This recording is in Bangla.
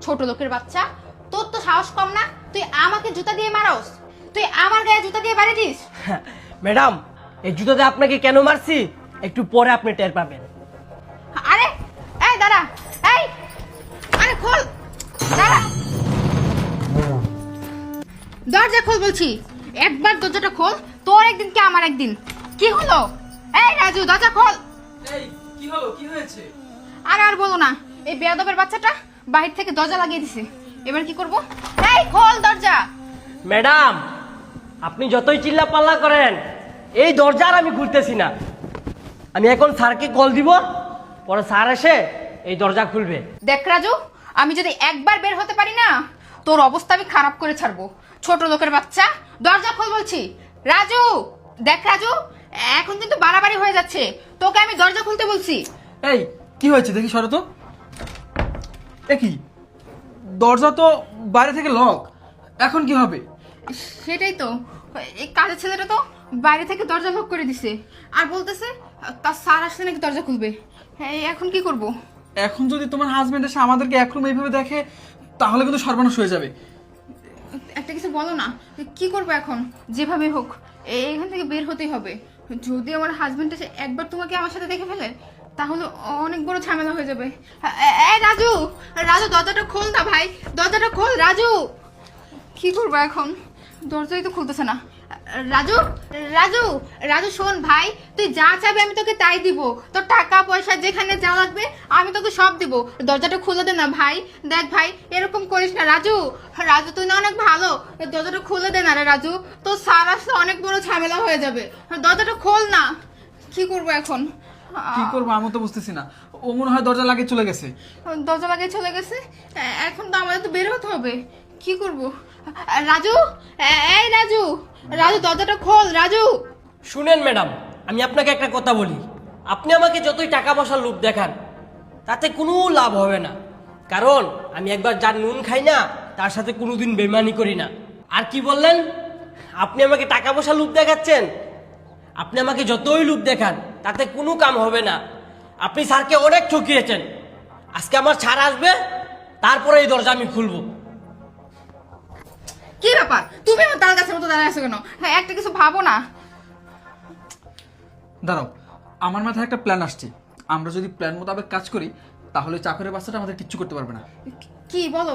ছোট লোকের বাচ্চা, তোর তো সাহস কম না? তুই আমাকে জুতা দিয়ে মারোস? তুই আমার গায়ে জুতা দিয়ে বাড়ি দিস? ম্যাডাম, এই জুতাতে আপনাকে কেন মারছি একটু পরে আপনি টের পাবেন। আরে এই দাঁড়া, এই আরে খোল, দাঁড়া, দরজা খোল বলছি। একবার দরজাটা খোল, তোর একদিন কি আমার একদিন। কি হলো? এই রাজু, দরজা খোল। এই কি হলো, কি হয়েছে? আর বলো না, এই বেয়াদবের বাচ্চাটা বাহির থেকে দরজা লাগিয়ে দিছে। এবার কি করব? এই খোল দরজা। ম্যাডাম, আপনি যতই চিল্লা পাল্লা করেন এই দরজা আর আমি খুলতেছি না। আমি এখন স্যারকে কল দিব, পরে স্যার এসে এই দরজা খুলবে। দেখ রাজু, আমি যদি একবার বের হতে পারি না, তোর অবস্থা আমি খারাপ করে ছাড়বো। ছোট লোকের বাচ্চা, দরজা খোল বলছি। রাজু, দেখ রাজু, এখন কিন্তু বাড়াবাড়ি হয়ে যাচ্ছে। তোকে আমি দরজা খুলতে বলছি। এই কি হয়েছে দেখি, সরো তো। এ কি, দরজা তো বাইরে থেকে লক, এখন কি হবে? সেটাই তো, এই কাজের ছেলেটা তো বাইরে থেকে দরজা লক করে দিছে আর বলতেছে তার স্যার আসলে নাকি দরজা খুলবে। হ্যাঁ, এখন কি করব? এখন যদি তোমার হাজবেন্ড এসে আমাদেরকে এক রুম এইভাবে দেখে, তাহলে কিন্তু সর্বনাশ হয়ে যাবে। একটা কিছু বলো না, কি করবো এখন? যেভাবে হোক এখান থেকে বের হতেই হবে। যদি আমার হাজবেন্ড এসে একবার তোমাকে আমার সাথে দেখে ফেলে, তাহলে অনেক বড় ঝামেলা হয়ে যাবে। এই রাজু, রাজু দরজাটা খোল না ভাই, দরজাটা খোল রাজু। কি করবো এখন? দরজাই তো খুলতেছে না। রাজু, রাজু, রাজু শোন ভাই, তুই যা চাইবি আমি তোকে তাই দিব। তোর টাকা পয়সা যেখানে যা লাগবে আমি তোকে সব দিব। দরজাটা খুলে দে না ভাই। দেখ ভাই, এরকম করিস না রাজু। রাজু তুই না অনেক ভালো, দরজাটা খুলে দে না রে রাজু। তোর স্যার আসলে অনেক বড় ঝামেলা হয়ে যাবে। দরজাটা খোল না। কি করবো এখন? কি করবো আমি তো বুঝতেছি না। ও মনে হয় দরজা লাগিয়ে চলে গেছে। দরজা লাগিয়ে চলে গেছে। এখন তো আমাদের তো বের হতে হবে। কি করব? রাজু, এই রাজু, রাজু দরজাটা খোল রাজু। শুনেন ম্যাডাম, আমি আপনাকে একটা কথা বলি। আপনি আমাকে যতই টাকা পয়সার লোভ দেখান, তাতে কোনো লাভ হবে না। কারণ আমি একবার যার নুন খাই না, তার সাথে কোনোদিন বেমানি করি না। আর কি বললেন? আপনি আমাকে টাকা পয়সা লোভ দেখাচ্ছেন? আপনি আমাকে যতই লোভ দেখান, তাতে কোনো কাম হবে না। আপনি স্যারকে অনেক ঠকিয়েছেন। আজকে আমার ছাড় আসবে, তারপরে এই দরজা আমি খুলবো। কি ব্যাপার, তুমি আমার তাল গাছের মতো দাঁড়ায় আছো কেন? হ্যাঁ, একটা কিছু ভাবো না। দাঁড়াও, আমার মাথায় একটা প্ল্যান আসছে। আমরা যদি প্ল্যান মোতাবেক কাজ করি, তাহলে চাকরের বাচ্চাটা আমাদের কিচ্ছু করতে পারবে না। কি বলো?